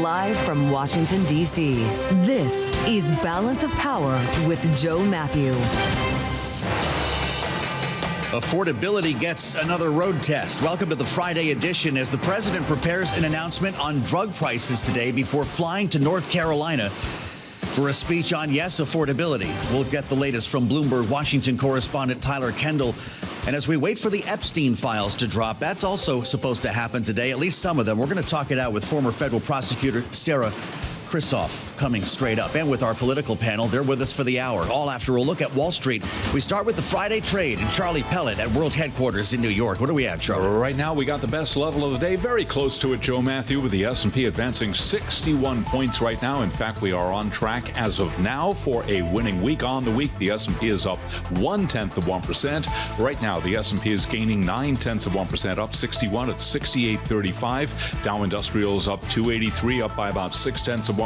Live from Washington, D.C., this is Balance of Power with Joe Mathieu. Affordability gets another road test. Welcome to the Friday edition as the president prepares an announcement on drug prices today before flying to North Carolina for a speech on, yes, affordability. We'll get the latest from Bloomberg Washington correspondent Tyler Kendall. And as we wait for the Epstein files to drop, that's also supposed to happen today, at least some of them. We're going to talk it out with former federal prosecutor Sarah Krissoff coming straight up, and with our political panel. They're with us for the hour, all after a look at Wall Street. We start with the Friday trade and Charlie Pellet at World Headquarters in New York. What do we have, Charlie? Right now, we got the best level of the day, very close to it, Joe Mathieu, with the S&P advancing 61 points right now. In fact, we are on track as of now for a winning week. On the week, the S&P is up 0.1%. Right now, the S&P is gaining 0.9%, up 61 at 68.35. Dow Industrials up 283, up by about 0.6%.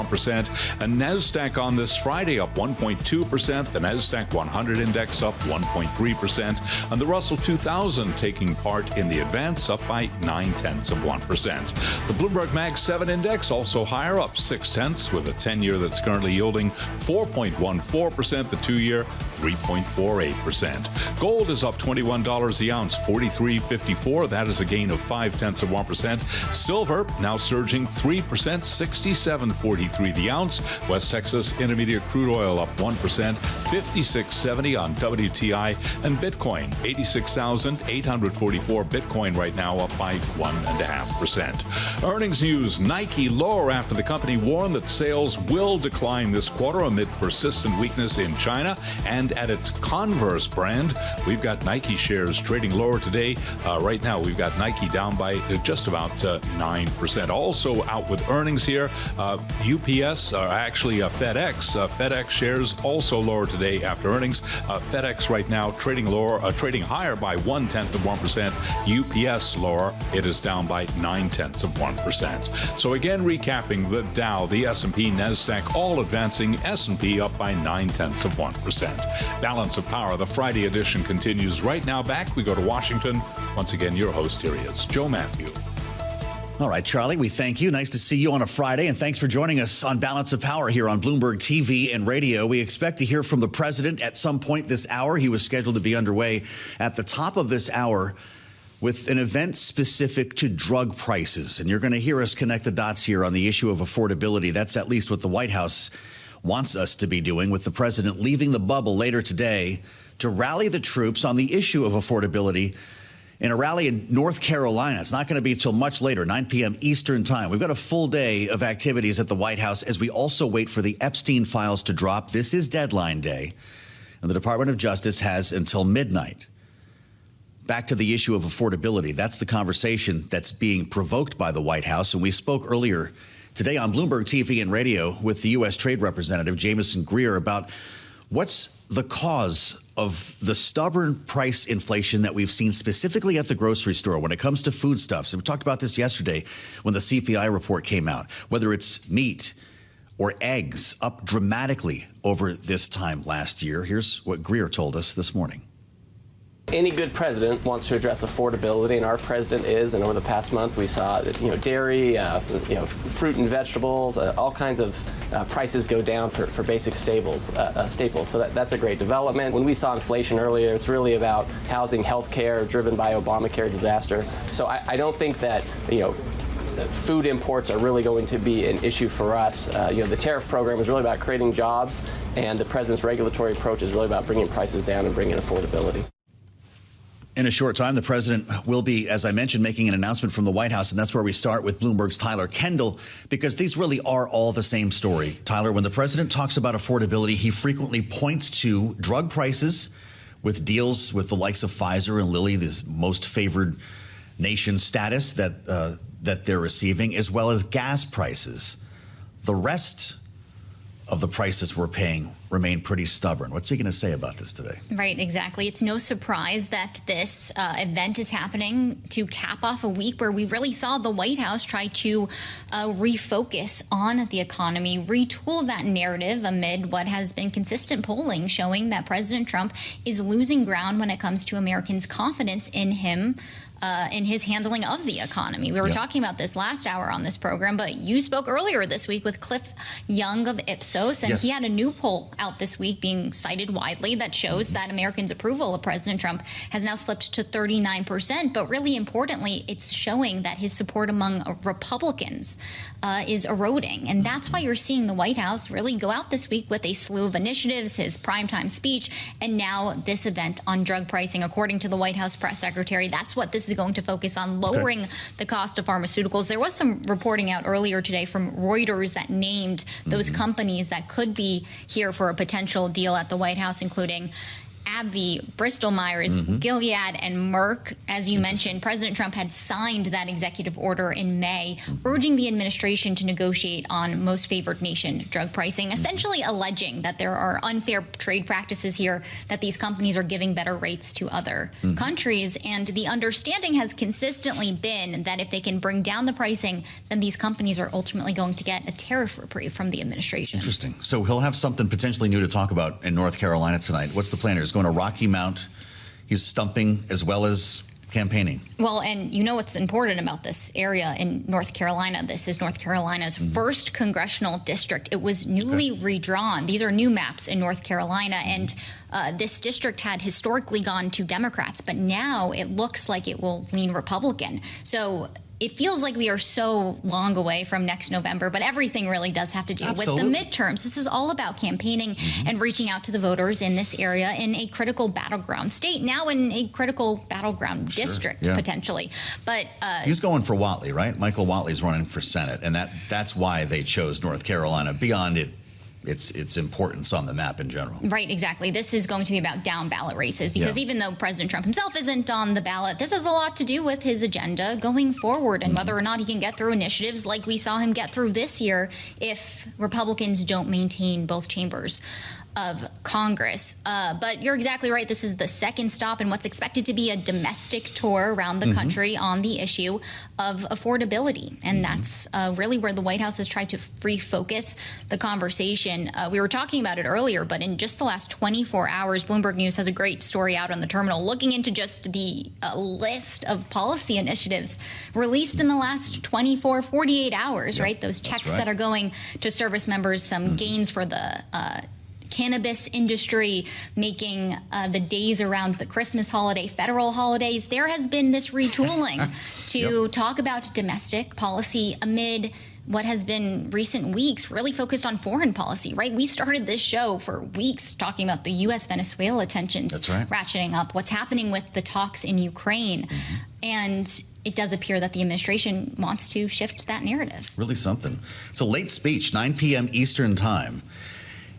And NASDAQ on this Friday up 1.2%. The NASDAQ 100 index up 1.3%. And the Russell 2000 taking part in the advance up by 0.9%. The Bloomberg Mag 7 index also higher, up 0.6 with a 10-year that's currently yielding 4.14%. The 2-year 3.48%. Gold is up $21 the ounce, $43.54. That is a gain of 0.5%. Silver now surging 3%, $67.43 the ounce. West Texas Intermediate crude oil up 1%, $56.70 on WTI. And Bitcoin, 86,844 Bitcoin right now, up by 1.5%. Earnings news: Nike lower after the company warned that sales will decline this quarter amid persistent weakness in China. And at its Converse brand, we've got Nike shares trading lower today. Right now, we've got Nike down by just about 9%. Also out with earnings here, UPS, or actually FedEx. FedEx shares also lower today after earnings. FedEx right now trading lower, trading higher by 0.1%. UPS lower. It is down by 0.9%. So again, recapping: the Dow, the S&P, NASDAQ, all advancing. S&P up by 0.9%. Balance of Power, the Friday edition, continues right now. Back we go to Washington. Once again, your host here is Joe Mathieu. All right, Charlie, we thank you. Nice to see you on a Friday, and thanks for joining us on Balance of Power here on Bloomberg TV and radio. We expect to hear from the president at some point this hour. He was scheduled to be underway at the top of this hour with an event specific to drug prices. And you're going to hear us connect the dots here on the issue of affordability. That's at least what the White House wants us to be doing, with the president leaving the bubble later today to rally the troops on the issue of affordability in a rally in North Carolina. It's not going to be until much later, 9 p.m. Eastern time. We've got a full day of activities at the White House as we also wait for the Epstein files to drop. This is deadline day, and the Department of Justice has until midnight. Back to the issue of affordability. That's the conversation that's being provoked by the White House, and we spoke earlier today on Bloomberg TV and radio with the U.S. Trade Representative Jamieson Greer about what's the cause of the stubborn price inflation that we've seen specifically at the grocery store when it comes to foodstuffs. And we talked about this yesterday when the CPI report came out, whether it's meat or eggs, up dramatically over this time last year. Here's what Greer told us this morning. Any good president wants to address affordability, and our president is. And over the past month, we saw, dairy, fruit and vegetables, all kinds of prices go down for basic staples. So that's a great development. When we saw inflation earlier, it's really about housing, health care, driven by Obamacare disaster. So I don't think that, food imports are really going to be an issue for us. The tariff program is really about creating jobs, and the president's regulatory approach is really about bringing prices down and bringing affordability. In a short time, the president will be, as I mentioned, making an announcement from the White House, and that's where we start with Bloomberg's Tyler Kendall, because these really are all the same story. Tyler, when the president talks about affordability, he frequently points to drug prices with deals with the likes of Pfizer and Lilly, this most favored nation status that they're receiving, as well as gas prices. The rest of the prices we're paying remain pretty stubborn. What's he going to say about this today? Right, exactly. It's no surprise that this event is happening to cap off a week where we really saw the White House try to refocus on the economy, retool that narrative amid what has been consistent polling showing that President Trump is losing ground when it comes to Americans' confidence in him. In his handling of the economy. We were talking about this last hour on this program, but you spoke earlier this week with Cliff Young of Ipsos, and he had a new poll out this week being cited widely that shows that Americans' approval of President Trump has now slipped to 39%. But really importantly, it's showing that his support among Republicans is eroding. And that's why you're seeing the White House really go out this week with a slew of initiatives, his primetime speech, and now this event on drug pricing. According to the White House press secretary, that's what this is going to focus on, lowering the cost of pharmaceuticals. There was some reporting out earlier today from Reuters that named those companies that could be here for a potential deal at the White House, including AbbVie, Bristol Myers, Gilead, and Merck. As you mentioned, President Trump had signed that executive order in May, urging the administration to negotiate on most favored nation drug pricing, essentially alleging that there are unfair trade practices here, that these companies are giving better rates to other countries. And the understanding has consistently been that if they can bring down the pricing, then these companies are ultimately going to get a tariff reprieve from the administration. Interesting. So he'll have something potentially new to talk about in North Carolina tonight. What's the plan here? He's going to Rocky Mount. He's stumping as well as campaigning. Well, and you know what's important about this area in North Carolina? This is North Carolina's first congressional district. It was newly redrawn. These are new maps in North Carolina, and this district had historically gone to Democrats, but now it looks like it will lean Republican. So it feels like we are so long away from next November, but everything really does have to do with the midterms. This is all about campaigning and reaching out to the voters in this area in a critical battleground state, now in a critical battleground district, potentially. But he's going for Whatley, right? Michael Whatley's running for Senate, and that's why they chose North Carolina, beyond its importance on the map in general. Right, exactly. This is going to be about down ballot races, because even though President Trump himself isn't on the ballot, this has a lot to do with his agenda going forward and whether or not he can get through initiatives like we saw him get through this year if Republicans don't maintain both chambers of Congress. But you're exactly right. This is the second stop in what's expected to be a domestic tour around the country on the issue of affordability. And that's really where the White House has tried to refocus the conversation. We were talking about it earlier, but in just the last 24 hours, Bloomberg News has a great story out on the terminal looking into just the list of policy initiatives released in the last 48 hours, right? Those checks that are going to service members, some gains for the cannabis industry, making the days around the Christmas holiday, federal holidays. There has been this retooling to talk about domestic policy amid what has been recent weeks really focused on foreign policy, right? We started this show for weeks talking about the U.S.-Venezuela tensions ratcheting up, what's happening with the talks in Ukraine. And it does appear that the administration wants to shift that narrative. Really something. It's a late speech, 9 p.m. Eastern time.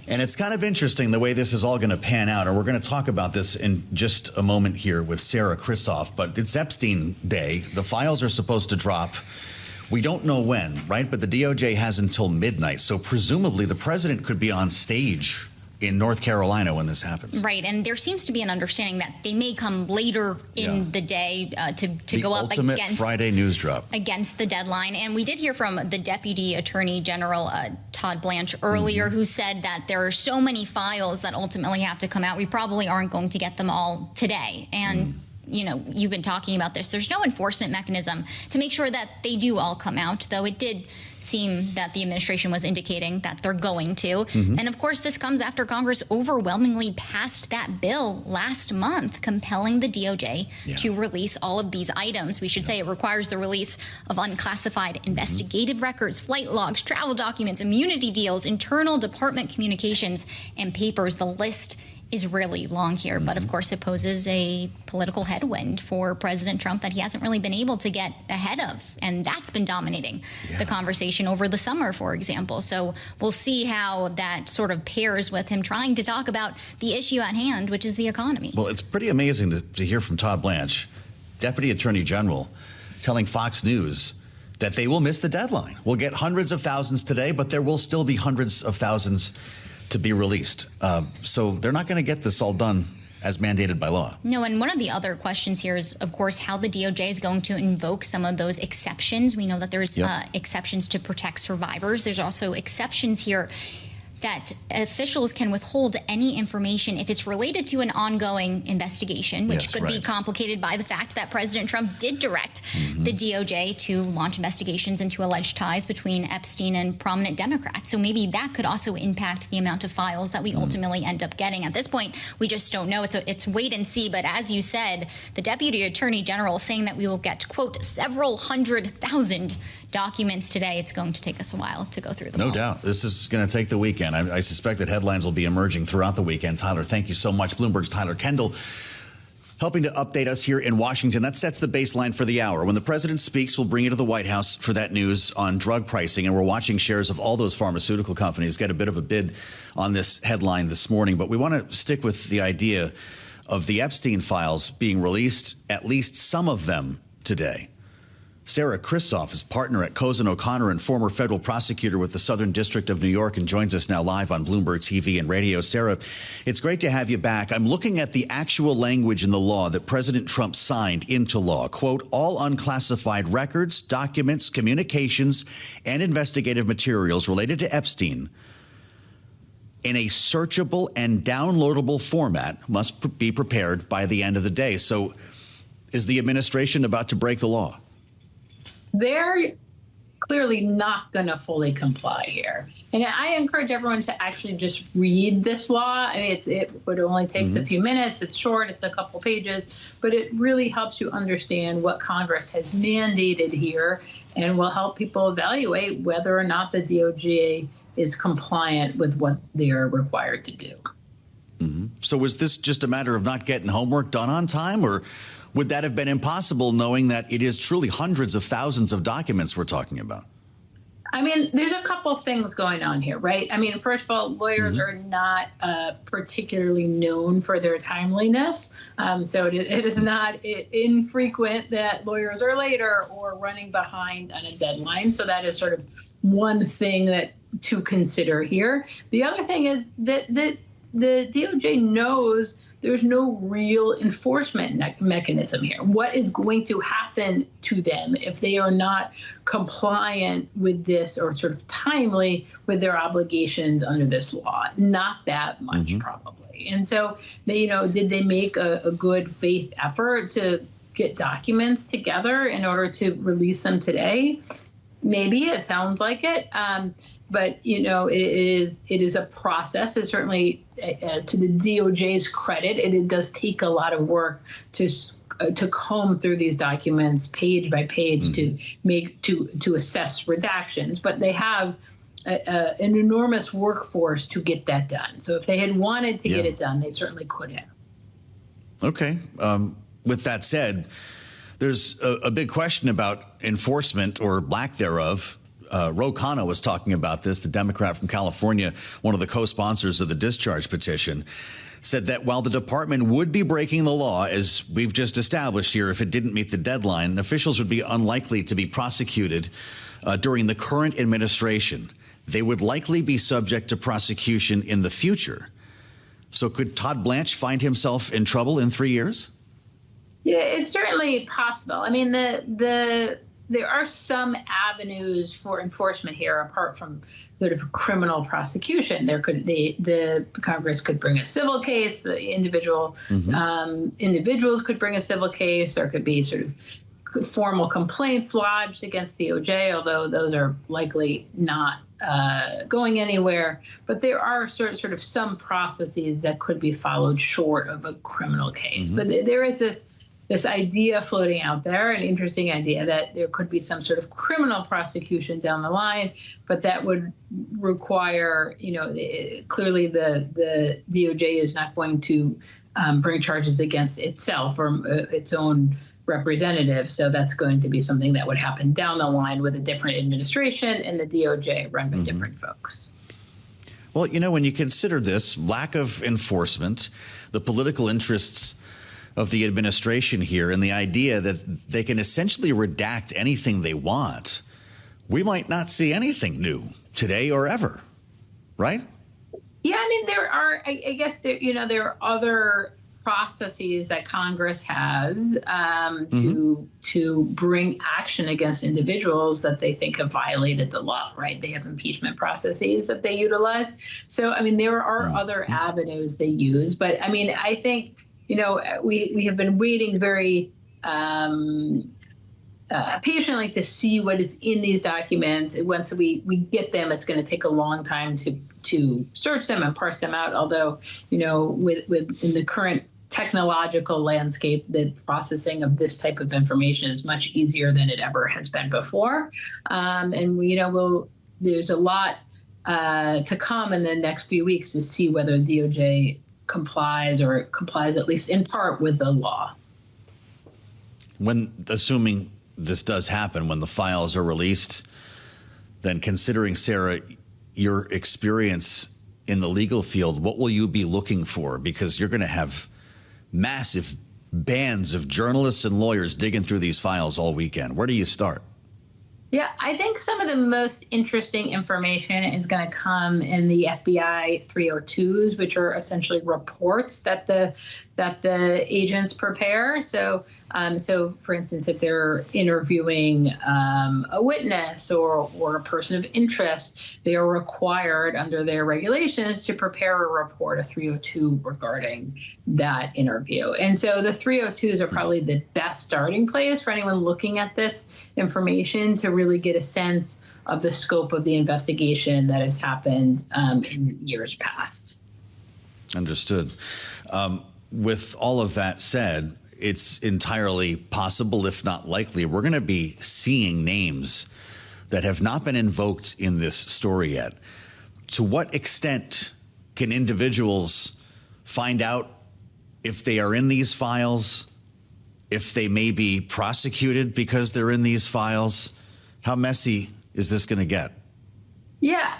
And it's kind of interesting the way this is all going to pan out. And we're going to talk about this in just a moment here with Sarah Krissoff. But it's Epstein Day. The files are supposed to drop. We don't know when, right? But the DOJ has until midnight. So presumably the president could be on stage in North Carolina when this happens. Right. And there seems to be an understanding that they may come later in the day to go up against Friday news drop against the deadline. And we did hear from the Deputy Attorney General Todd Blanche earlier, who said that there are so many files that ultimately have to come out. We probably aren't going to get them all today. And you know, you've been talking about this. There's no enforcement mechanism to make sure that they do all come out, though it did seem that the administration was indicating that they're going to. And of course, this comes after Congress overwhelmingly passed that bill last month, compelling the DOJ to release all of these items. We should say it requires the release of unclassified investigative records, flight logs, travel documents, immunity deals, internal department communications, and papers. The list is really long here, but of course it poses a political headwind for President Trump that he hasn't really been able to get ahead of, and that's been dominating the conversation over the summer, for example. So we'll see how that sort of pairs with him trying to talk about the issue at hand, which is the economy. Well, it's pretty amazing to hear from Todd Blanche, Deputy Attorney General, telling Fox News that they will miss the deadline. We'll get hundreds of thousands today, but there will still be hundreds of thousands to be released. So they're not going to get this all done as mandated by law. No, and one of the other questions here is, of course, how the DOJ is going to invoke some of those exceptions. We know that there's exceptions to protect survivors. There's also exceptions here that officials can withhold any information if it's related to an ongoing investigation, which could be complicated by the fact that President Trump did direct the DOJ to launch investigations into alleged ties between Epstein and prominent Democrats. So maybe that could also impact the amount of files that we ultimately end up getting. At this point, we just don't know. It's wait and see. But as you said, the Deputy Attorney General is saying that we will get, quote, several 100,000 documents today. It's going to take us a while to go through them. No doubt. This is going to take the weekend. I suspect that headlines will be emerging throughout the weekend. Tyler, thank you so much. Bloomberg's Tyler Kendall helping to update us here in Washington. That sets the baseline for the hour. When the president speaks, we'll bring you to the White House for that news on drug pricing. And we're watching shares of all those pharmaceutical companies get a bit of a bid on this headline this morning. But we want to stick with the idea of the Epstein files being released, at least some of them today. Sarah Krissoff is partner at Cozen O'Connor and former federal prosecutor with the Southern District of New York and joins us now live on Bloomberg TV and radio. Sarah, it's great to have you back. I'm looking at the actual language in the law that President Trump signed into law. Quote, all unclassified records, documents, communications, and investigative materials related to Epstein in a searchable and downloadable format must be prepared by the end of the day. So is the administration about to break the law? They're clearly not going to fully comply here. And I encourage everyone to actually just read this law. I mean, it only takes a few minutes. It's short. It's a couple pages. But it really helps you understand what Congress has mandated here and will help people evaluate whether or not the DOJ is compliant with what they are required to do. So was this just a matter of not getting homework done on time, or would that have been impossible knowing that it is truly hundreds of thousands of documents we're talking about? I mean, there's a couple of things going on here, right? I mean, first of all, lawyers are not particularly known for their timeliness. So it is not infrequent that lawyers are later or running behind on a deadline. So that is sort of one thing to consider here. The other thing is that the DOJ knows there's no real enforcement mechanism here. What is going to happen to them if they are not compliant with this or sort of timely with their obligations under this law? Not that much, probably. And so, did they make a good faith effort to get documents together in order to release them today? Maybe. It sounds like it. But, it is a process. It's certainly, to the DOJ's credit, it does take a lot of work to comb through these documents page by page to assess redactions. But they have an enormous workforce to get that done. So if they had wanted to get it done, they certainly could have. Okay. With that said, there's a big question about enforcement or lack thereof. ROKK was talking about this, the Democrat from California, one of the co-sponsors of the Discharge petition, said that while the department would be breaking the law, as we've just established here, if it didn't meet the deadline, officials would be unlikely to be prosecuted during the current administration. They would likely be subject to prosecution in the future. So could Todd Blanche find himself in trouble in 3 years? Yeah, it's certainly possible. I mean, there are some avenues for enforcement here apart from sort of criminal prosecution. The Congress could bring a civil case. The individuals could bring a civil case. There could be sort of formal complaints lodged against the DOJ, although those are likely not going anywhere. But there are sort of some processes that could be followed short of a criminal case. But there is this idea floating out there, an interesting idea that there could be some sort of criminal prosecution down the line, but that would require, clearly the DOJ is not going to bring charges against itself or its own representative. So that's going to be something that would happen down the line with a different administration and the DOJ run by different folks. Well, when you consider this lack of enforcement, the political interests of the administration here and the idea that they can essentially redact anything they want, we might not see anything new today or ever, right? Yeah, I mean, there are, I guess, there are other processes that Congress has to bring action against individuals that they think have violated the law, right? They have impeachment processes that they utilize. So, I mean, there are other avenues they use. But, I mean, I think, we have been waiting very patiently to see what is in these documents. Once we get them, it's going to take a long time to search them and parse them out. Although, with in the current technological landscape, the processing of this type of information is much easier than it ever has been before. There's a lot to come in the next few weeks to see whether DOJ complies at least in part with the law. Assuming this does happen, when the files are released, then considering, Sarah, your experience in the legal field, what will you be looking for? Because you're going to have massive bands of journalists and lawyers digging through these files all weekend. Where do you start? Yeah, I think some of the most interesting information is going to come in the FBI 302s, which are essentially reports that the agents prepare. So, for instance, if they're interviewing a witness or a person of interest, they are required under their regulations to prepare a report, a 302, regarding that interview. And so the 302s are probably the best starting place for anyone looking at this information to really get a sense of the scope of the investigation that has happened in years past. Understood. With all of that said, it's entirely possible, if not likely, we're going to be seeing names that have not been invoked in this story yet. To what extent can individuals find out if they are in these files, if they may be prosecuted because they're in these files? How messy is this going to get? Yeah,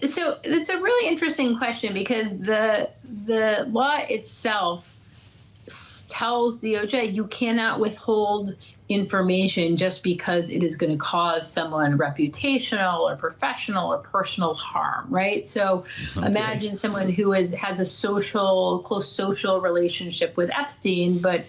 so it's a really interesting question because the law itself tells DOJ you cannot withhold information just because it is going to cause someone reputational or professional or personal harm, right? So imagine someone who has a close social relationship with Epstein, but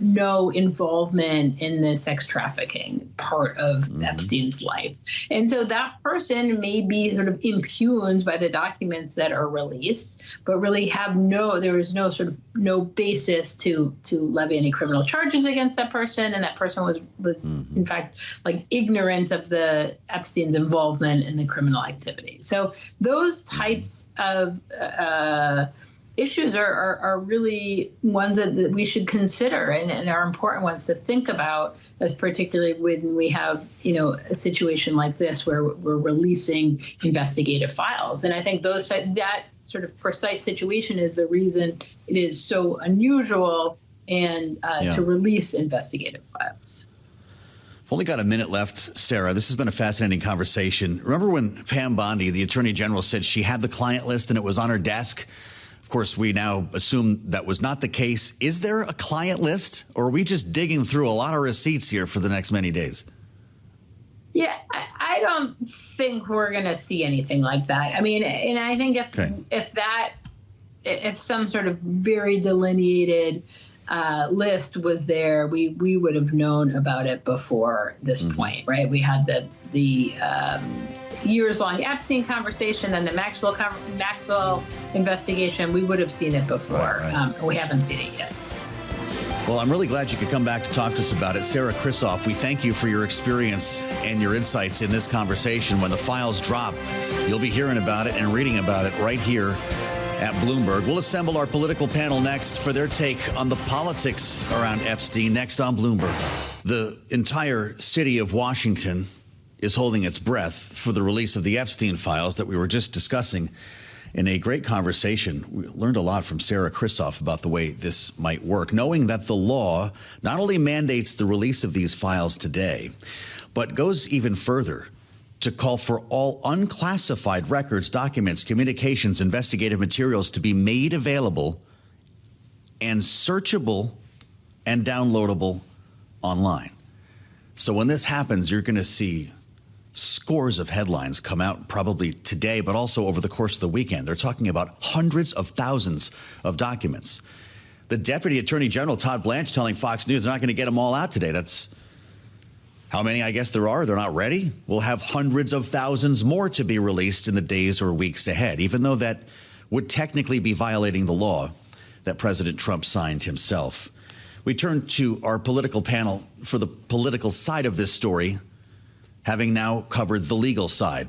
no involvement in the sex trafficking part of Epstein's life. And so that person may be sort of impugned by the documents that are released, but really there is no basis to levy any criminal charges against that person. And that person was in fact, like, ignorant of the Epstein's involvement in the criminal activity. So those types of issues are really ones that we should consider and are important ones to think about, as particularly when we have, a situation like this where we're releasing investigative files. And I think that sort of precise situation is the reason it is so unusual and to release investigative files. We've only got a minute left, Sarah. This has been a fascinating conversation. Remember when Pam Bondi, the Attorney General, said she had the client list and it was on her desk? Of course, we now assume that was not the case. Is there a client list, or are we just digging through a lot of receipts here for the next many days? Yeah, I don't think we're going to see anything like that. I mean, and I think if some sort of very delineated list was there, we would have known about it before this point, right? We had the years-long Epstein conversation and the Maxwell investigation. We would have seen it before. Right. We haven't seen it yet. Well, I'm really glad you could come back to talk to us about it. Sarah Krissoff, we thank you for your experience and your insights in this conversation. When the files drop, you'll be hearing about it and reading about it right here at Bloomberg. We'll assemble our political panel next for their take on the politics around Epstein, next on Bloomberg. The entire city of Washington is holding its breath for the release of the Epstein files that we were just discussing in a great conversation. We learned a lot from Sarah Krissoff about the way this might work, knowing that the law not only mandates the release of these files today, but goes even further to call for all unclassified records, documents, communications, investigative materials to be made available and searchable and downloadable online. So when this happens, you're going to see scores of headlines come out probably today, but also over the course of the weekend. They're talking about hundreds of thousands of documents. The Deputy Attorney General, Todd Blanche, telling Fox News they're not going to get them all out today. That's how many, I guess, there are. They're not ready. We'll have hundreds of thousands more to be released in the days or weeks ahead, even though that would technically be violating the law that President Trump signed himself. We turn to our political panel for the political side of this story, having now covered the legal side.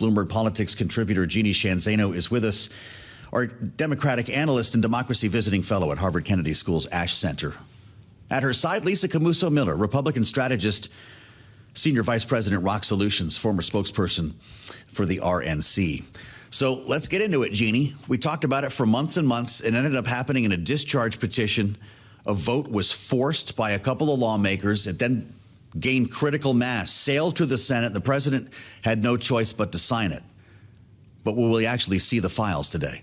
Bloomberg Politics contributor Jeanne Zaino is with us, our Democratic analyst and democracy visiting fellow at Harvard Kennedy School's Ash Center. At her side, Lisa Camooso Miller, Republican strategist, Senior Vice President, ROKK Solutions, former spokesperson for the RNC. So let's get into it, Jeanne. We talked about it for months and months. It ended up happening in a discharge petition. A vote was forced by a couple of lawmakers. It then gained critical mass, sailed through the Senate. The president had no choice but to sign it. But will we actually see the files today?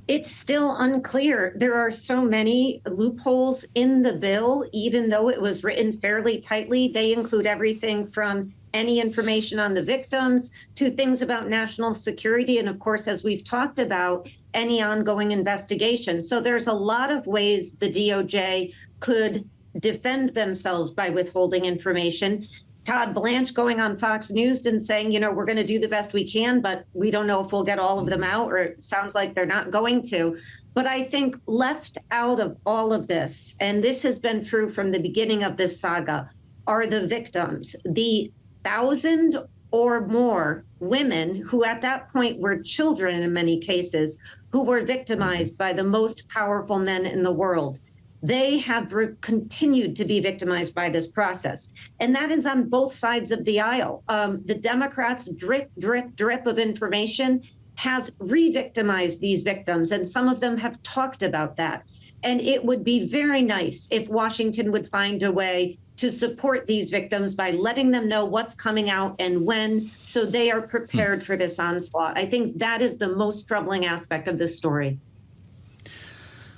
It's still unclear. There are so many loopholes in the bill, even though it was written fairly tightly. They include everything from any information on the victims to things about national security. And of course, as we've talked about, any ongoing investigation. So there's a lot of ways the DOJ could defend themselves by withholding information. Todd Blanche going on Fox News and saying, we're going to do the best we can, but we don't know if we'll get all of them out, or it sounds like they're not going to. But I think left out of all of this, and this has been true from the beginning of this saga, are the victims, the 1,000 or more women who at that point were children in many cases, who were victimized by the most powerful men in the world. They have continued to be victimized by this process. And that is on both sides of the aisle. The Democrats' drip of information has re-victimized these victims, and some of them have talked about that. And it would be very nice if Washington would find a way to support these victims by letting them know what's coming out and when, so they are prepared for this onslaught. I think that is the most troubling aspect of this story.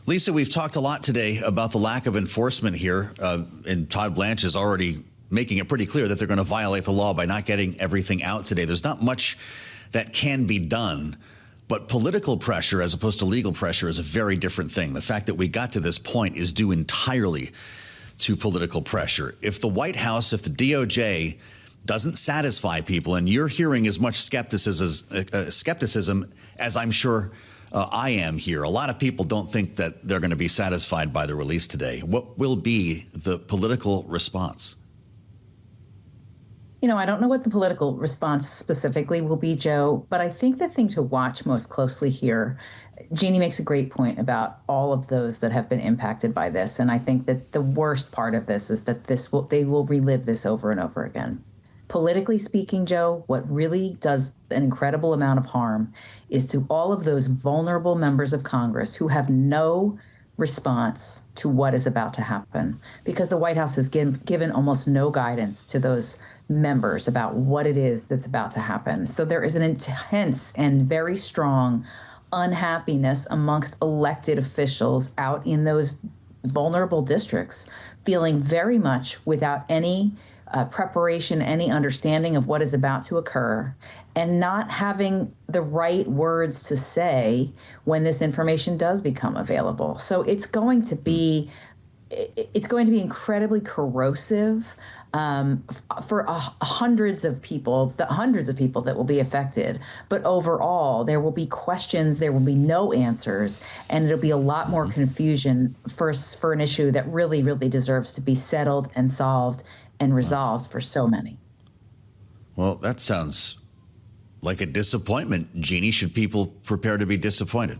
Lisa, we've talked a lot today about the lack of enforcement here, and Todd Blanche is already making it pretty clear that they're going to violate the law by not getting everything out today. There's not much that can be done, but political pressure as opposed to legal pressure is a very different thing. The fact that we got to this point is due entirely to political pressure. If the White House, if the DOJ doesn't satisfy people, and you're hearing as much skepticism as I'm sure I am here. A lot of people don't think that they're going to be satisfied by the release today. What will be the political response? I don't know what the political response specifically will be, Joe, but I think the thing to watch most closely here, Jeanne makes a great point about all of those that have been impacted by this. And I think that the worst part of this is that they will relive this over and over again. Politically speaking, Joe, what really does an incredible amount of harm is to all of those vulnerable members of Congress who have no response to what is about to happen, because the White House has given almost no guidance to those members about what it is that's about to happen. So there is an intense and very strong unhappiness amongst elected officials out in those vulnerable districts, feeling very much without any preparation, any understanding of what is about to occur, and not having the right words to say when this information does become available. So it's going to be incredibly corrosive for hundreds of people that will be affected. But overall, there will be questions, there will be no answers, and it'll be a lot more confusion for an issue that really, really deserves to be settled and solved and resolved for so many. Well, that sounds like a disappointment, Jeanne. Should people prepare to be disappointed?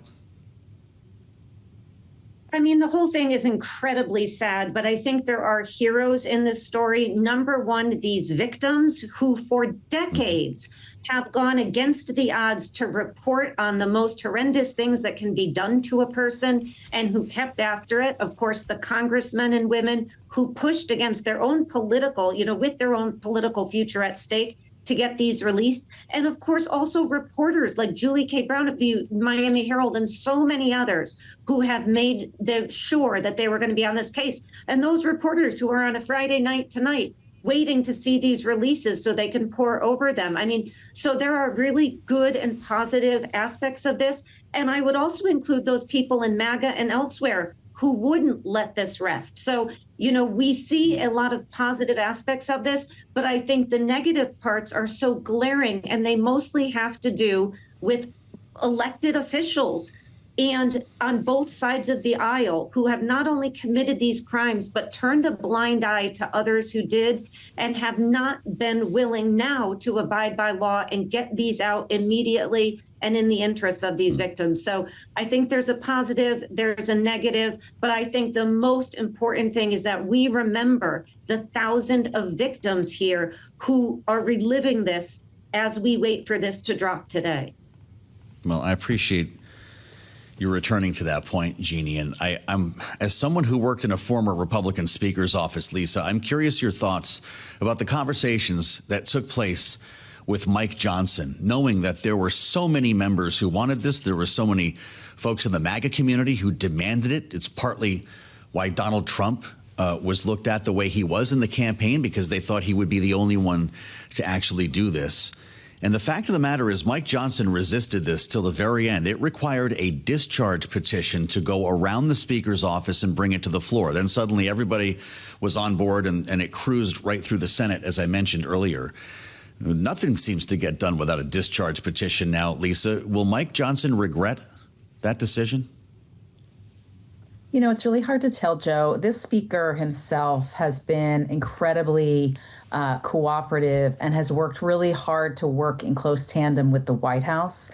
I mean, the whole thing is incredibly sad, but I think there are heroes in this story. Number one, these victims who for decades have gone against the odds to report on the most horrendous things that can be done to a person and who kept after it. Of course, the congressmen and women who pushed against their own political, with their own political future at stake to get these released. And of course, also reporters like Julie K. Brown of the Miami Herald and so many others who have made sure that they were going to be on this case. And those reporters who are on a Friday night tonight waiting to see these releases so they can pour over them. I mean, so there are really good and positive aspects of this. And I would also include those people in MAGA and elsewhere who wouldn't let this rest. So, we see a lot of positive aspects of this, but I think the negative parts are so glaring, and they mostly have to do with elected officials and on both sides of the aisle who have not only committed these crimes, but turned a blind eye to others who did and have not been willing now to abide by law and get these out immediately and in the interests of these victims. So I think there's a positive, there's a negative, but I think the most important thing is that we remember the thousands of victims here who are reliving this as we wait for this to drop today. Well, I appreciate you're returning to that point, Jeanne. And I'm, as someone who worked in a former Republican speaker's office, Lisa, I'm curious your thoughts about the conversations that took place with Mike Johnson, knowing that there were so many members who wanted this. There were so many folks in the MAGA community who demanded it. It's partly why Donald Trump was looked at the way he was in the campaign, because they thought he would be the only one to actually do this. And the fact of the matter is Mike Johnson resisted this till the very end. It required a discharge petition to go around the speaker's office and bring it to the floor. Then suddenly everybody was on board and it cruised right through the Senate, as I mentioned earlier. Nothing seems to get done without a discharge petition now, Lisa. Will Mike Johnson regret that decision? It's really hard to tell, Joe. This speaker himself has been incredibly cooperative and has worked really hard to work in close tandem with the White House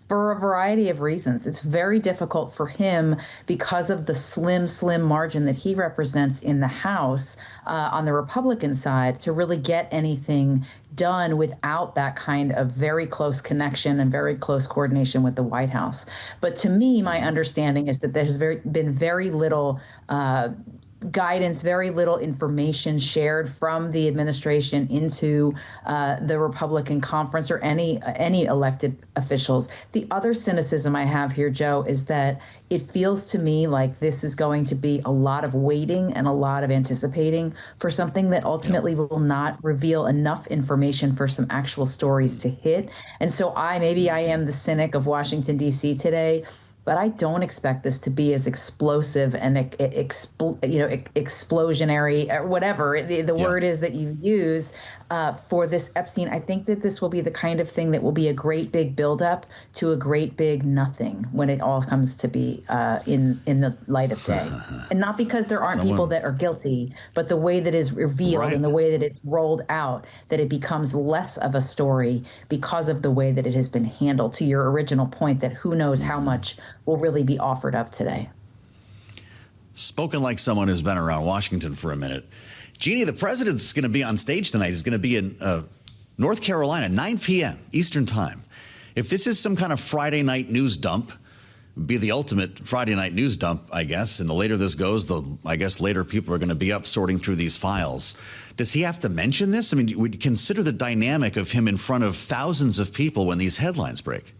for a variety of reasons. It's very difficult for him because of the slim margin that he represents in the House on the Republican side to really get anything done without that kind of very close connection and very close coordination with the White House. But to me, my understanding is that there has been very little guidance, very little information shared from the administration into the Republican conference or any elected officials. The other cynicism I have here, Joe, is that it feels to me like this is going to be a lot of waiting and a lot of anticipating for something that ultimately will not reveal enough information for some actual stories to hit. And so maybe I am the cynic of Washington, D.C. today, but I don't expect this to be as explosive and explosionary, or whatever the word is that you use for this Epstein. I think that this will be the kind of thing that will be a great big buildup to a great big nothing when it all comes to be in the light of day. And not because there aren't people that are guilty, but the way that is revealed and the way that it's rolled out, that it becomes less of a story because of the way that it has been handled. To your original point that who knows how much will really be offered up today. Spoken like someone who's been around Washington for a minute. Jeanne, the president's going to be on stage tonight. He's going to be in North Carolina, 9 p.m. Eastern time. If this is some kind of Friday night news dump, it'd be the ultimate Friday night news dump, I guess. And the later this goes, I guess later people are going to be up sorting through these files. Does he have to mention this? I mean, would you consider the dynamic of him in front of thousands of people when these headlines break?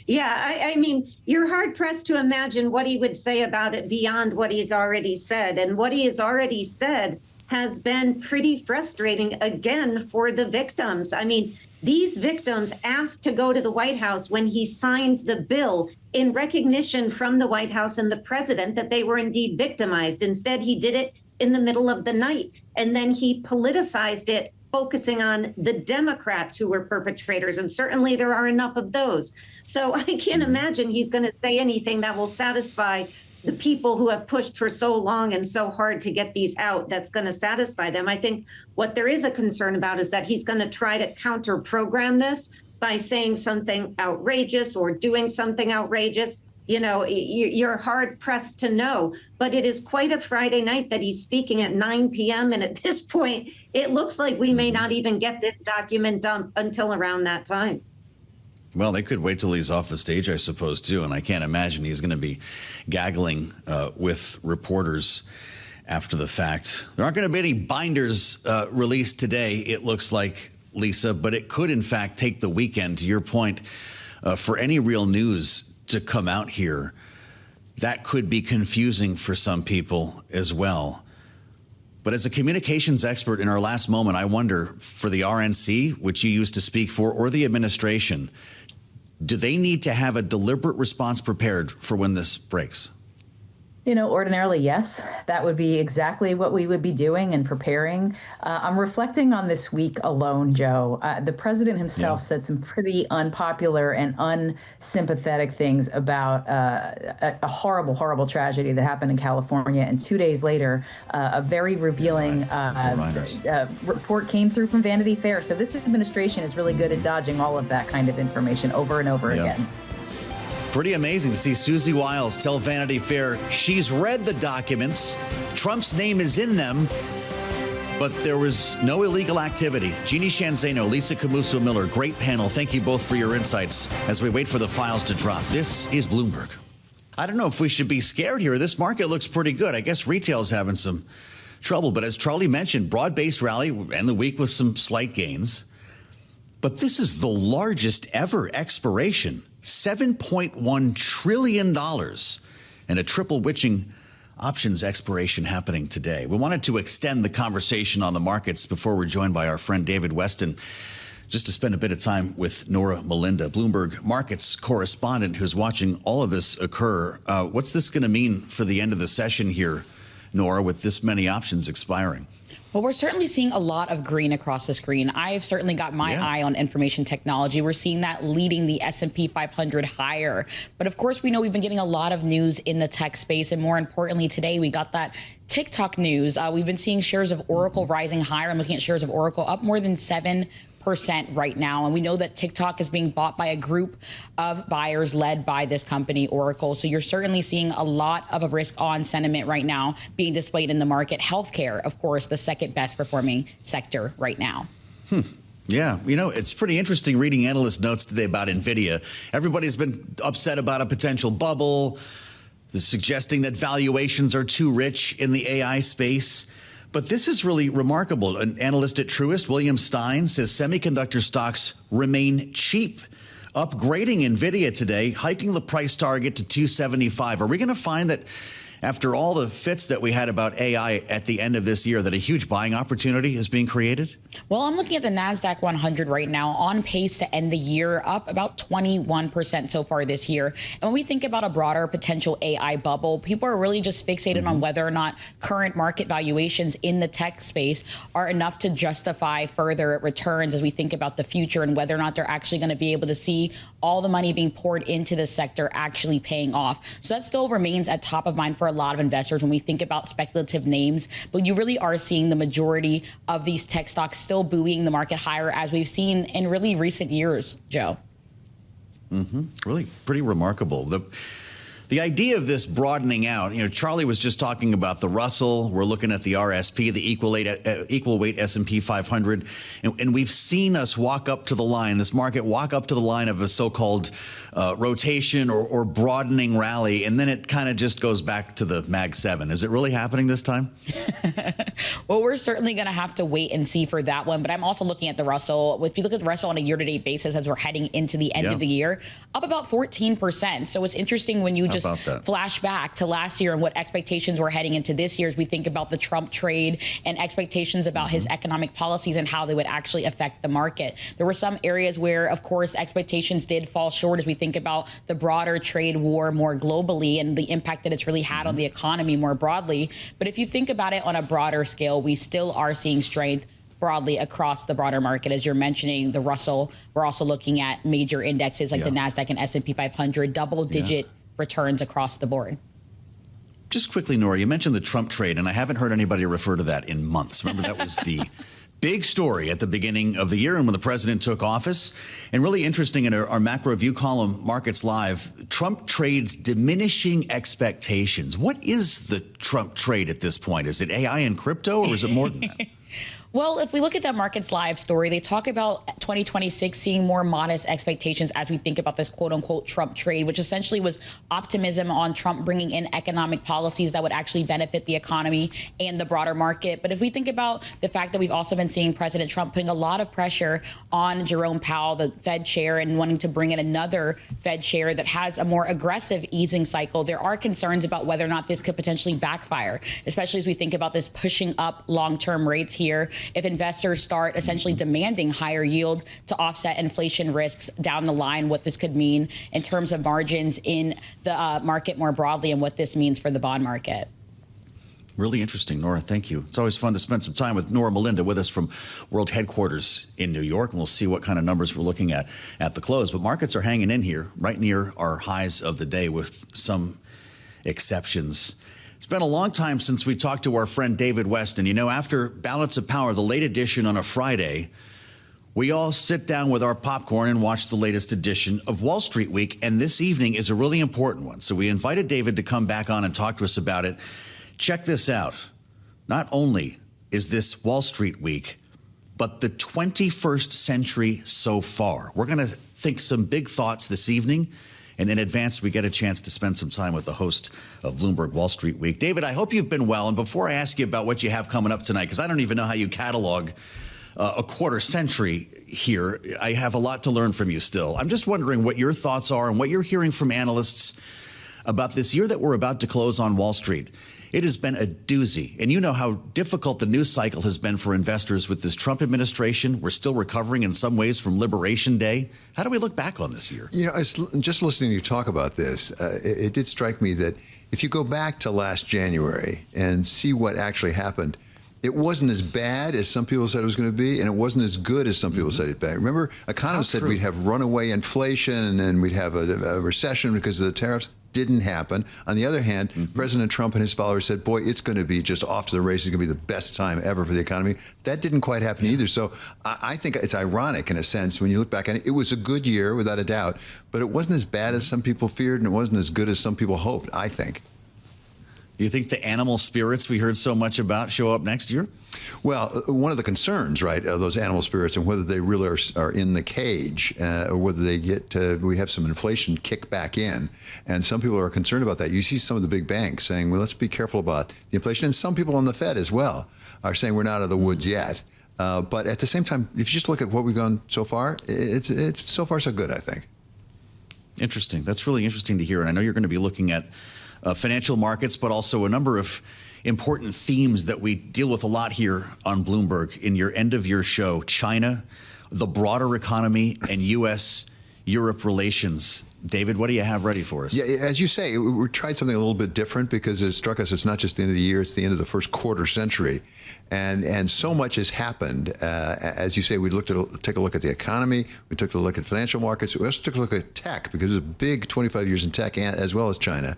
Yeah, I mean, you're hard-pressed to imagine what he would say about it beyond what he's already said. And what he has already said has been pretty frustrating, again, for the victims. I mean, these victims asked to go to the White House when he signed the bill in recognition from the White House and the president that they were indeed victimized. Instead, he did it in the middle of the night. And then he politicized it, focusing on the Democrats who were perpetrators. And certainly there are enough of those. So I can't imagine he's going to say anything that will satisfy the people who have pushed for so long and so hard to get these out. That's going to satisfy them. I think what there is a concern about is that he's going to try to counter program this by saying something outrageous or doing something outrageous. You know, you're hard pressed to know, but it is quite a Friday night that he's speaking at 9 p.m. And at this point, it looks like we may not even get this document done until around that time. Well, they could wait till he's off the stage, I suppose, too. And I can't imagine he's going to be gaggling with reporters after the fact. There aren't going to be any binders released today, it looks like, Lisa, but it could, in fact, take the weekend, to your point, for any real news to come out here. That could be confusing for some people as well. But as a communications expert in our last moment, I wonder, for the RNC, which you used to speak for, or the administration, do they need to have a deliberate response prepared for when this breaks? Ordinarily, yes, that would be exactly what we would be doing and preparing. I'm reflecting on this week alone, Joe. The president himself said some pretty unpopular and unsympathetic things about a horrible, horrible tragedy that happened in California. And 2 days later, a very revealing report came through from Vanity Fair. So this administration is really good at dodging all of that kind of information over and over again. Pretty amazing to see Susie Wiles tell Vanity Fair she's read the documents. Trump's name is in them, but there was no illegal activity. Jeanne, Zaino, Lisa Camooso Miller, great panel. Thank you both for your insights as we wait for the files to drop. This is Bloomberg. I don't know if we should be scared here. This market looks pretty good. I guess retail's having some trouble. But as Charlie mentioned, broad-based rally and the week with some slight gains. But this is the largest ever expiration. $7.1 trillion and a triple witching options expiration happening today. We wanted to extend the conversation on the markets before we're joined by our friend David Westin, just to spend a bit of time with Norah Mulinda, Bloomberg Markets correspondent, who's watching all of this occur. What's this going to mean for the end of the session here, Norah, with this many options expiring? Well, we're certainly seeing a lot of green across the screen. I've certainly got my eye on information technology. We're seeing that leading the S&P 500 higher. But of course, we know we've been getting a lot of news in the tech space. And more importantly, today we got that TikTok news. We've been seeing shares of Oracle rising higher. I'm looking at shares of Oracle up more than 7% right now. And we know that TikTok is being bought by a group of buyers led by this company, Oracle. So you're certainly seeing a lot of a risk on sentiment right now being displayed in the market. Healthcare, of course, the second best performing sector right now. Yeah, it's pretty interesting reading analyst notes today about NVIDIA. Everybody's been upset about a potential bubble, suggesting that valuations are too rich in the AI space. But this is really remarkable. An analyst at Truist, William Stein, says semiconductor stocks remain cheap, upgrading NVIDIA today, hiking the price target to $275. Are we going to find that after all the fits that we had about AI at the end of this year, that a huge buying opportunity is being created? Well, I'm looking at the NASDAQ 100 right now, on pace to end the year up about 21% so far this year. And when we think about a broader potential AI bubble, people are really just fixated on whether or not current market valuations in the tech space are enough to justify further returns as we think about the future and whether or not they're actually going to be able to see all the money being poured into the sector actually paying off. So that still remains at top of mind for a lot of investors when we think about speculative names. But you really are seeing the majority of these tech stocks still buoying the market higher, as we've seen in really recent years, Joe. Really pretty remarkable. The idea of this broadening out, Charlie was just talking about the Russell. We're looking at the RSP, the equal weight S&P 500. And we've seen us walk up to the line, this market walk up to the line of a so-called rotation or broadening rally. And then it kind of just goes back to the Mag 7. Is it really happening this time? Well, we're certainly going to have to wait and see for that one. But I'm also looking at the Russell. If you look at the Russell on a year-to-date basis as we're heading into the end of the year, up about 14%. So it's interesting when you just flash back to last year and what expectations were heading into this year as we think about the Trump trade and expectations about his economic policies and how they would actually affect the market. There were some areas where, of course, expectations did fall short as we think about the broader trade war more globally and the impact that it's really had on the economy more broadly. But if you think about it on a broader scale, we still are seeing strength broadly across the broader market. As you're mentioning, the Russell, we're also looking at major indexes like the NASDAQ and S&P 500, double-digit returns across the board. Just quickly, Norah, you mentioned the Trump trade, and I haven't heard anybody refer to that in months. Remember, that was the big story at the beginning of the year and when the president took office. And really interesting in our macro view column, Markets Live, Trump trade's diminishing expectations. What is the Trump trade at this point? Is it AI and crypto, or is it more than that? Well, if we look at that Markets Live story, they talk about 2026 seeing more modest expectations as we think about this quote unquote Trump trade, which essentially was optimism on Trump bringing in economic policies that would actually benefit the economy and the broader market. But if we think about the fact that we've also been seeing President Trump putting a lot of pressure on Jerome Powell, the Fed chair, and wanting to bring in another Fed chair that has a more aggressive easing cycle, there are concerns about whether or not this could potentially backfire, especially as we think about this pushing up long-term rates here. If investors start essentially demanding higher yield to offset inflation risks down the line, what this could mean in terms of margins in the market more broadly and what this means for the bond market. Really interesting, Norah. Thank you. It's always fun to spend some time with Norah Mulinda with us from World Headquarters in New York, and we'll see what kind of numbers we're looking at the close. But markets are hanging in here right near our highs of the day with some exceptions. It's been a long time since we talked to our friend David Westin. You know, after Balance of Power, the late edition on a Friday, we all sit down with our popcorn and watch the latest edition of Wall Street Week. And this evening is a really important one. So we invited David to come back on and talk to us about it. Check this out. Not only is this Wall Street Week, but the 21st century so far. We're going to think some big thoughts this evening. And in advance, we get a chance to spend some time with the host of Bloomberg Wall Street Week. David, I hope you've been well. And before I ask you about what you have coming up tonight, because I don't even know how you catalog a quarter century here, I have a lot to learn from you still. I'm just wondering what your thoughts are and what you're hearing from analysts about this year that we're about to close on Wall Street. It has been a doozy. And you know how difficult the news cycle has been for investors with this Trump administration. We're still recovering in some ways from Liberation Day. How do we look back on this year? You know, just listening to you talk about this, it did strike me that if you go back to last January and see what actually happened, it wasn't as bad as some people said it was going to be, and it wasn't as good as some people said it. Remember, economists said we'd have runaway inflation and then we'd have a recession because of the tariffs. Didn't happen. On the other hand, President Trump and his followers said, boy, it's going to be just off to the races. It's going to be the best time ever for the economy. That didn't quite happen either. So I think it's ironic in a sense when you look back at it. It was a good year without a doubt, but it wasn't as bad as some people feared and it wasn't as good as some people hoped, I think. Do you think the animal spirits we heard so much about show up next year? Well, one of the concerns, right, of those animal spirits and whether they really are in the cage or whether they we have some inflation kick back in. And some people are concerned about that. You see some of the big banks saying, well, let's be careful about the inflation. And some people on the Fed as well are saying we're not out of the woods yet. But at the same time, if you just look at what we've gone so far, it's so far so good, I think. Interesting. That's really interesting to hear. And I know you're going to be looking at financial markets, but also a number of important themes that we deal with a lot here on Bloomberg in your end of year show: China, the broader economy, and U.S.-Europe relations. David, what do you have ready for us? Yeah, as you say, we tried something a little bit different because it struck us it's not just the end of the year, it's the end of the first quarter century. And so much has happened. As you say, we take a look at the economy, we took a look at financial markets, we also took a look at tech because it was a big 25 years in tech as well as China.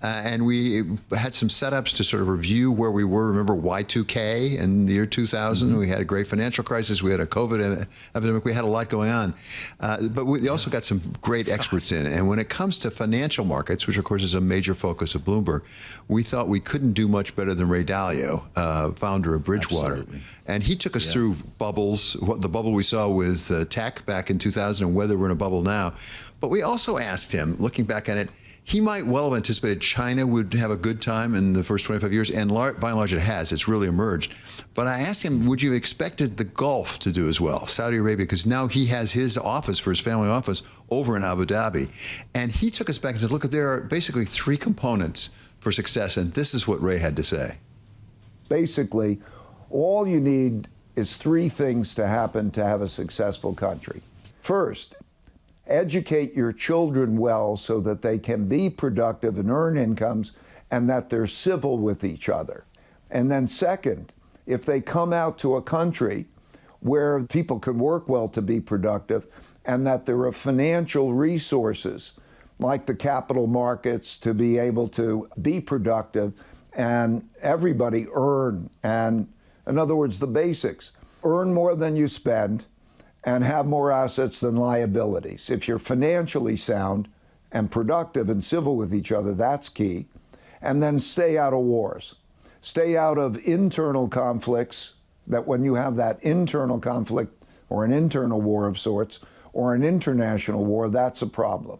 And we had some setups to sort of review where we were. Remember Y2K in the year 2000? We had a great financial crisis, we had a COVID epidemic, we had a lot going on. But we also got some great experts in. And when it comes to financial markets, which of course is a major focus of Bloomberg, we thought we couldn't do much better than Ray Dalio, founder of Bridgewater. Absolutely. And he took us through bubbles, the bubble we saw with tech back in 2000 and whether we're in a bubble now. But we also asked him, looking back at it, he might well have anticipated China would have a good time in the first 25 years, and by and large it has. It's really emerged. But I asked him, would you have expected the Gulf to do as well, Saudi Arabia, because now he has his office for his family office over in Abu Dhabi. And he took us back and said, look, there are basically three components for success, and this is what Ray had to say. Basically, all you need is three things to happen to have a successful country. First, educate your children well so that they can be productive and earn incomes and that they're civil with each other. And then second, if they come out to a country where people can work well to be productive and that there are financial resources like the capital markets to be able to be productive and everybody earn. And in other words, the basics, earn more than you spend and have more assets than liabilities. If you're financially sound and productive and civil with each other, that's key. And then stay out of wars. Stay out of internal conflicts that when you have that internal conflict or an internal war of sorts or an international war, that's a problem.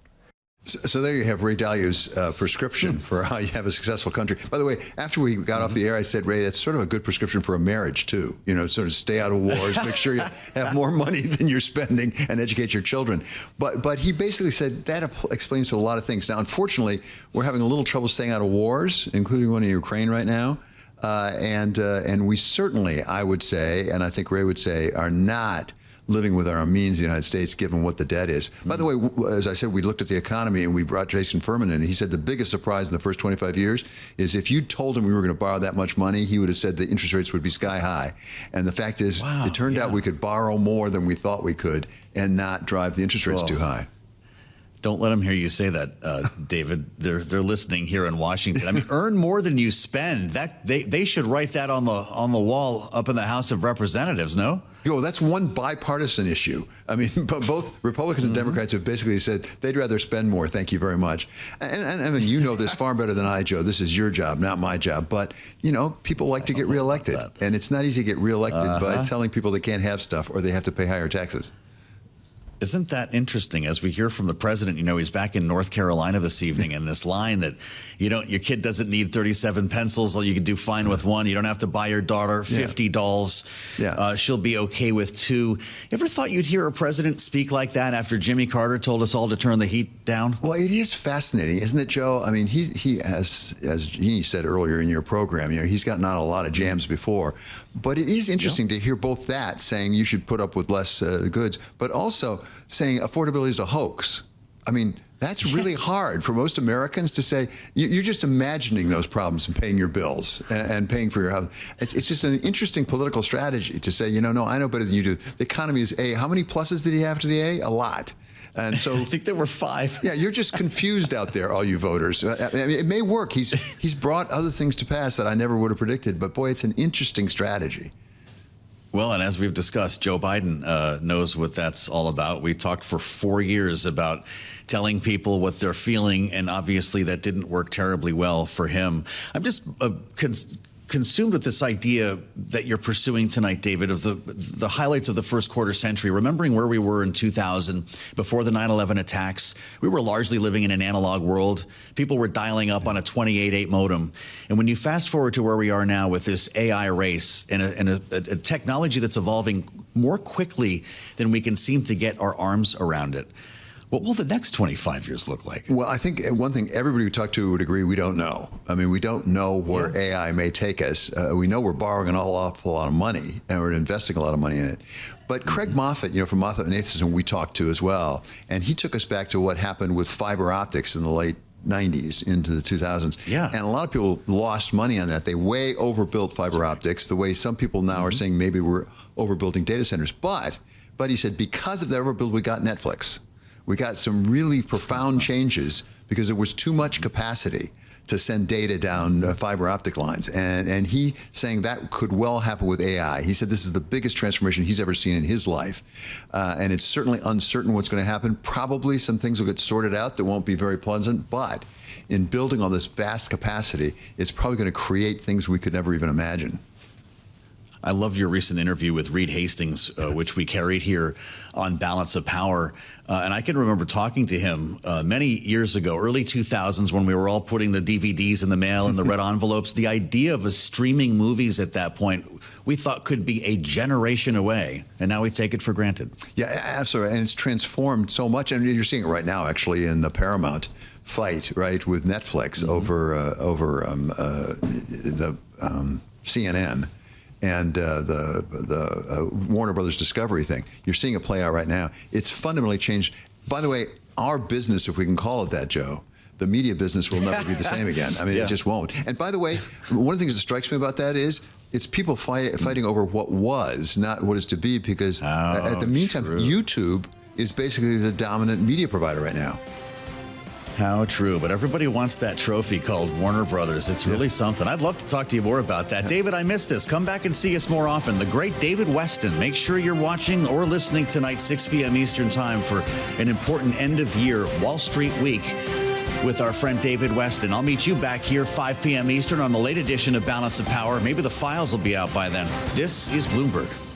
So there you have Ray Dalio's prescription for how you have a successful country. By the way, after we got off the air, I said, Ray, that's sort of a good prescription for a marriage, too. You know, sort of stay out of wars, make sure you have more money than you're spending, and educate your children. But he basically said that explains to a lot of things. Now, unfortunately, we're having a little trouble staying out of wars, including one in Ukraine right now. And we certainly, I would say, and I think Ray would say, are not living with our means in the United States, given what the debt is. By the way, as I said, we looked at the economy and we brought Jason Furman in. He said the biggest surprise in the first 25 years is if you told him we were going to borrow that much money, he would have said the interest rates would be sky high. And the fact is, it turned out we could borrow more than we thought we could and not drive the interest rates too high. Don't let them hear you say that, David. They're listening here in Washington. I mean, earn more than you spend. That they should write that on the wall up in the House of Representatives. No. That's one bipartisan issue. I mean, both Republicans and Democrats have basically said they'd rather spend more. Thank you very much. And I mean, you know this far better than I, Joe. This is your job, not my job. But, you know, people like to get reelected. And it's not easy to get reelected by telling people they can't have stuff or they have to pay higher taxes. Isn't that interesting? As we hear from the president, you know, he's back in North Carolina this evening, and this line that your kid doesn't need 37 pencils, you can do fine with one. You don't have to buy your daughter 50 dolls. She'll be okay with 2. You ever thought you'd hear a president speak like that after Jimmy Carter told us all to turn the heat down? Well, it is fascinating, isn't it, Joe? I mean, he has, as Jeanne said earlier in your program, you know, he's gotten out a lot of jams before. But it is interesting to hear both that, saying you should put up with less goods, but also saying affordability is a hoax. I mean, that's really hard for most Americans to say. You're just imagining those problems and paying your bills and paying for your house. It's just an interesting political strategy to say, no, I know better than you do. The economy is A. How many pluses did he have to the A? A lot. And so I think there were 5. Yeah, you're just confused out there, all you voters. I mean, it may work. He's brought other things to pass that I never would have predicted. But boy, it's an interesting strategy. Well, and as we've discussed, Joe Biden knows what that's all about. We talked for 4 years about telling people what they're feeling, and obviously that didn't work terribly well for him. I'm just consumed with this idea that you're pursuing tonight, David, of the highlights of the first quarter century. Remembering where we were in 2000, before the 9/11 attacks, we were largely living in an analog world. People were dialing up on a 28.8 modem. And when you fast forward to where we are now with this AI race and a technology that's evolving more quickly than we can seem to get our arms around it, what will the next 25 years look like? Well, I think one thing everybody we talk to would agree, we don't know. I mean, we don't know where AI may take us. We know we're borrowing an awful lot of money, and we're investing a lot of money in it. But Craig Moffett, from Moffett and Nathanson, we talked to as well, and he took us back to what happened with fiber optics in the late 90s into the 2000s. Yeah. And a lot of people lost money on that. They way overbuilt fiber optics, the way some people now are saying maybe we're overbuilding data centers. But he said because of that overbuild, we got Netflix. We got some really profound changes because there was too much capacity to send data down fiber optic lines. And he saying that could well happen with AI. He said this is the biggest transformation he's ever seen in his life. And it's certainly uncertain what's going to happen. Probably some things will get sorted out that won't be very pleasant. But in building all this vast capacity, it's probably going to create things we could never even imagine. I love your recent interview with Reed Hastings, which we carried here on Balance of Power. And I can remember talking to him many years ago, early 2000s, when we were all putting the DVDs in the mail and the red envelopes. The idea of streaming movies at that point, we thought could be a generation away. And now we take it for granted. Yeah, absolutely. And it's transformed so much. And you're seeing it right now, actually, in the Paramount fight, right, with Netflix over the CNN. And the Warner Brothers Discovery thing. You're seeing it play out right now. It's fundamentally changed. By the way, our business, if we can call it that, Joe, the media business will never be the same again. I mean, it just won't. And by the way, one of the things that strikes me about that is it's people fighting over what was, not what is to be, because at the meantime, YouTube is basically the dominant media provider right now. How true. But everybody wants that trophy called Warner Brothers. It's really something. I'd love to talk to you more about that. David, I missed this. Come back and see us more often. The great David Westin. Make sure you're watching or listening tonight, 6 p.m. Eastern Time, for an important end-of-year Wall Street week. with our friend David Westin. I'll meet you back here 5 p.m. Eastern on the late edition of Balance of Power. Maybe the files will be out by then. This is Bloomberg.